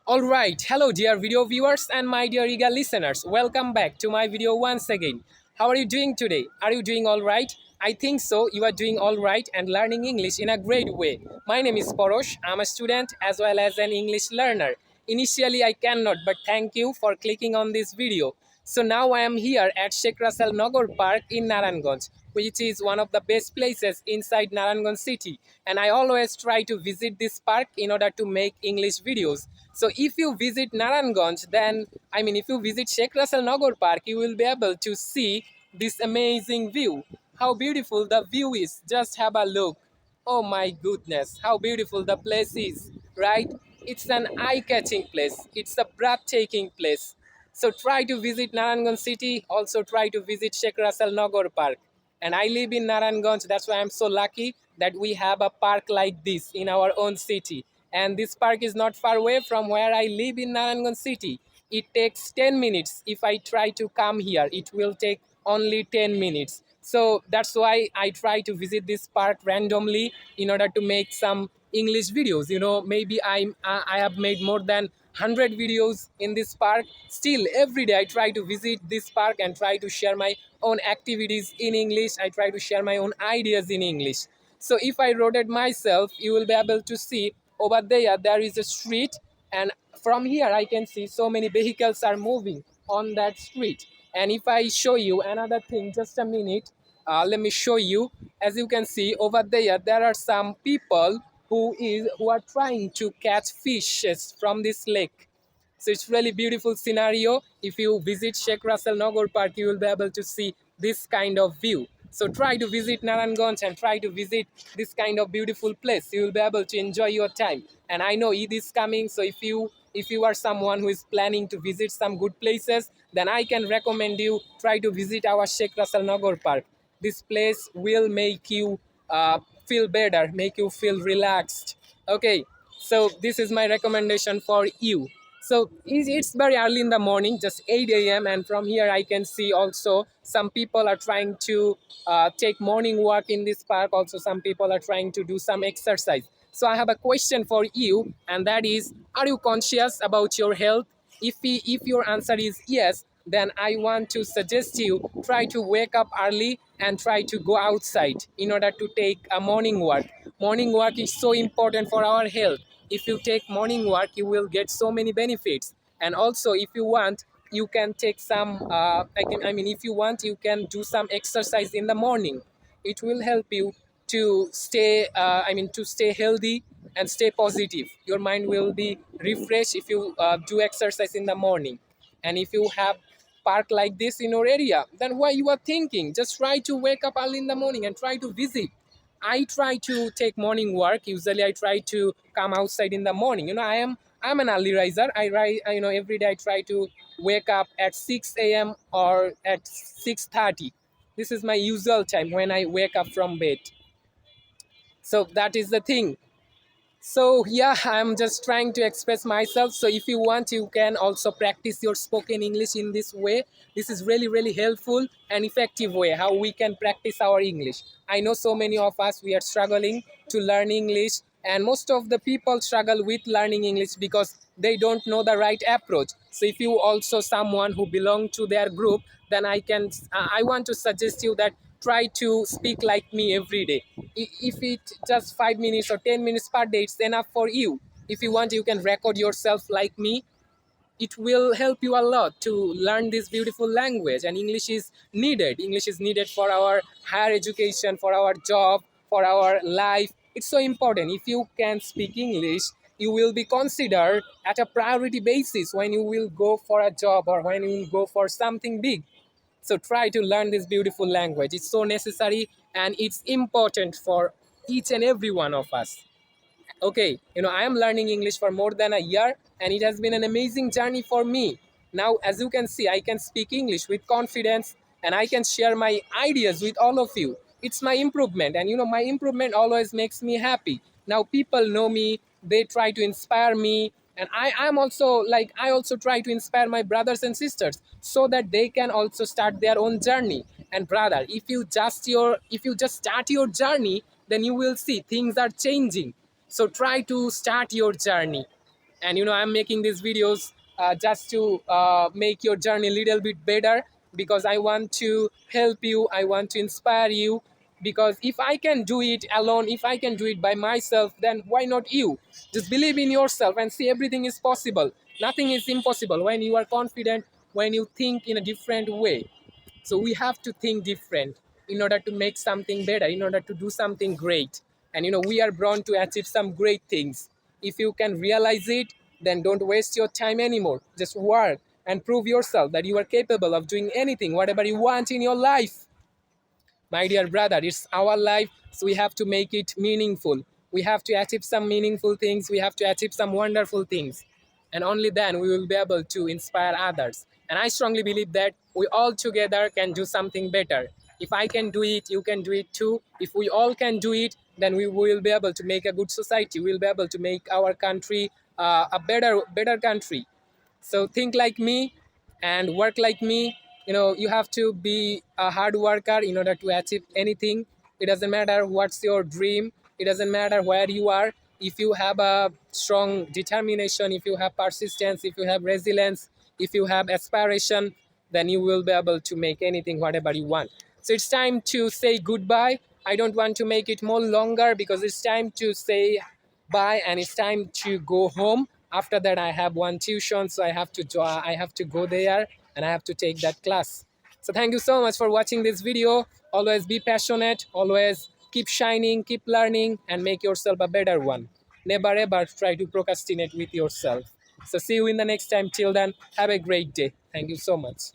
Alright, hello dear video viewers and my dear eager listeners. Welcome back to my video once again. How are you doing today? Are you doing alright? I think so. You are doing alright and learning English in a great way. My name is Porosh. I'm a student as well as an English learner. Initially, I cannot, but thank you for clicking on this video. So now I am here at Sheikh Russell Nagar Park in Naranganj, which is one of the best places inside Naranganj city. And I always try to visit this park in order to make English videos. So if you visit Naranganj, then if you visit Sheikh Russell Nagar Park, you will be able to see this amazing view. How beautiful the view is. Just have a look. Oh my goodness, how beautiful the place is, right? It's an eye-catching place. It's a breathtaking place. So try to visit Naranganj city. Also try to visit Sheikh Russell Nagar Park. And I live in Naranganj. That's why I'm so lucky that we have a park like this in our own city. And this park is not far away from where I live in Naranganj city. It takes 10 minutes. If I try to come here, it will take only 10 minutes. So that's why I try to visit this park randomly in order to make some English videos. Maybe I have made more than 100 videos in this park. Still, every day I try to visit this park and try to share my own activities in English. I try to share my own ideas in English. So if I rotate myself, you will be able to see over there is a street, and from here I can see so many vehicles are moving on that street. And if I show you another thing, just a minute, let me show you. As you can see over there are some people who are trying to catch fishes from this lake. So it's really beautiful scenario. If you visit Sheikh Russell Nagar Park, you will be able to see this kind of view. So try to visit Naranganj and try to visit this kind of beautiful place. You will be able to enjoy your time. And I know Eid is coming, so if you are someone who is planning to visit some good places, then I can recommend you try to visit our Sheikh Russell Nagar Park. This place will make you feel better, make you feel relaxed. Okay, so this is my recommendation for you. So it's very early in the morning, just 8 a.m. And from here I can see also some people are trying to take morning walk in this park. Also some people are trying to do some exercise. So I have a question for you, and that is, are you conscious about your health? If your answer is yes, then I want to suggest you try to wake up early and try to go outside in order to take a morning walk. Morning walk is so important for our health. If you take morning walk, you will get so many benefits. And also, if you want, you can take some if you want, you can do some exercise in the morning. It will help you to stay healthy and stay positive. Your mind will be refreshed if you do exercise in the morning. And if you have park like this in your area, then why you are thinking, just try to wake up early in the morning and try to visit. I try to take morning walk. Usually I try to come outside in the morning. I'm an early riser. Every day I try to wake up at 6 a.m. or at 6:30. This is my usual time when I wake up from bed. So that is the thing. So yeah, I'm just trying to express myself. So if you want, you can also practice your spoken English in this way. This is really, really helpful and effective way how we can practice our English. I know so many of us, we are struggling to learn English, and most of the people struggle with learning English because they don't know the right approach. So if you also someone who belong to their group, then I want to suggest you that try to speak like me every day. If it just 5 minutes or 10 minutes per day, it's enough for you. If you want, you can record yourself like me. It will help you a lot to learn this beautiful language. And English is needed for our higher education, for our job, for our life. It's so important. If you can speak English, you will be considered at a priority basis when you will go for a job or when you will go for something big. So try to learn this beautiful language. It's so necessary and it's important for each and every one of us. Okay, I am learning English for more than a year, and it has been an amazing journey for me. Now, as you can see, I can speak English with confidence, and I can share my ideas with all of you. It's my improvement, and my improvement always makes me happy. Now people know me, they try to inspire me, and I also try to inspire my brothers and sisters so that they can also start their own journey. And brother, if you just start your journey, then you will see things are changing. So try to start your journey. And I'm making these videos just to make your journey a little bit better, because I want to help you, I want to inspire you. Because if I can do it alone, if I can do it by myself, then why not you? Just believe in yourself and see everything is possible. Nothing is impossible when you are confident, when you think in a different way. So we have to think different in order to make something better, in order to do something great. And we are born to achieve some great things. If you can realize it, then don't waste your time anymore. Just work and prove yourself that you are capable of doing anything, whatever you want in your life. My dear brother, it's our life, so we have to make it meaningful. We have to achieve some meaningful things, we have to achieve some wonderful things, and only then we will be able to inspire others. And I strongly believe that we all together can do something better. If I can do it, you can do it too. If we all can do it, then we will be able to make a good society, we'll be able to make our country a better country. So think like me and work like me. You have to be a hard worker in order to achieve anything. It doesn't matter what's your dream, it doesn't matter where you are. If you have a strong determination, if you have persistence, if you have resilience, if you have aspiration, then you will be able to make anything whatever you want. So it's time to say goodbye. I don't want to make it more longer because it's time to say bye and it's time to go home. After that, I have one tuition, so I have to go there and I have to take that class. So thank you so much for watching this video. Always be passionate, always keep shining, keep learning, and make yourself a better one. Never ever try to procrastinate with yourself. So see you in the next time. Till then, have a great day. Thank you so much.